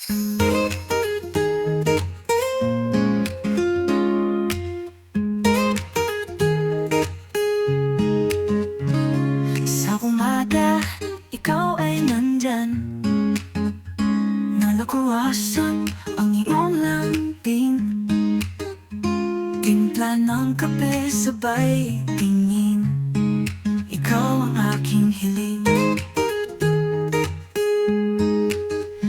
Sa umaga, ikaw ay nandyan, nalakuwasan ang iyong lambing. Timpla ng kape sabay tingin, ikaw ang aking hiling.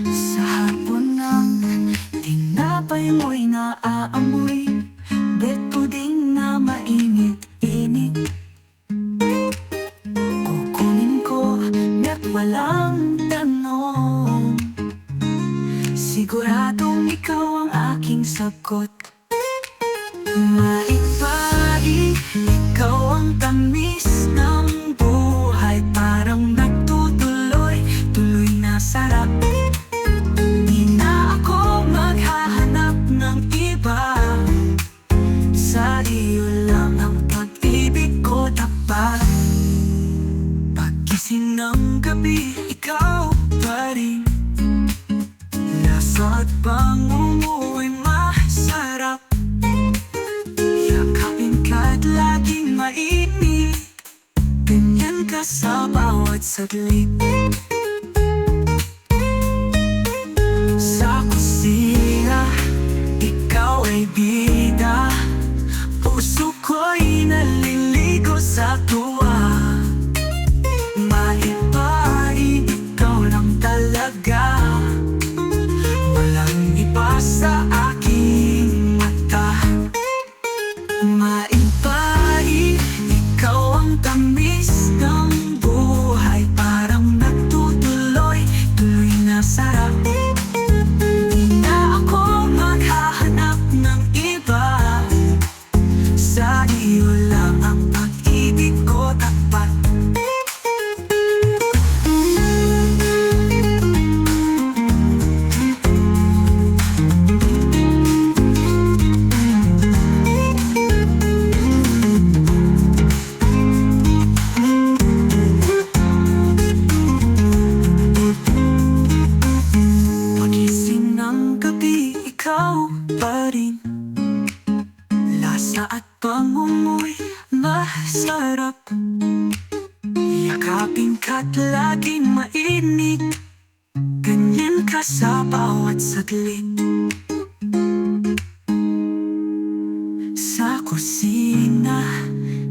Sa hapon ng tinapay mo'y naaamoy, bet puding na mainit-init. Kukunin ko bet walang tanong, siguradong ikaw ang aking sagot. Maipari, ikaw ang tamis ng buhay, parang nagtutuloy, tuloy na sarap. Di na ako maghahanap ng iba, sa iyo lang ang pag-ibig ko tapat. Paggising ng gabi, ikaw pa rin, lasa at bango mo'y masarap. Yakapin ka't laging mainit, ganyan ka sa bawat saglit. Sa kusina, ikaw ay bida, puso ko'y naliligo sa tuwa. Maipari, ikaw lang talaga, walang iba sa aking mata. Maipari, ikaw ang tamis ng buhay, parang nagtutuloy, tuloy na sarap. Di na ako maghahanap ng iba, sa iyo lang ang pag-ibig ko tapat. Pagising ng gabi, ikaw pa rin, lasa at bango mo'y masarap. Yakapin ka't laging mainit, ganyan ka sa bawat saglit. Sa kusina,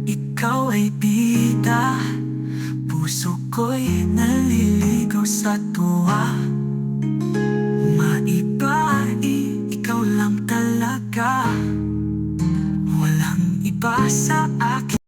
ikaw ay bida, puso ko'y naliligaw sa tuwa. Maipari, ikaw lang talaga, walang iba sa akin.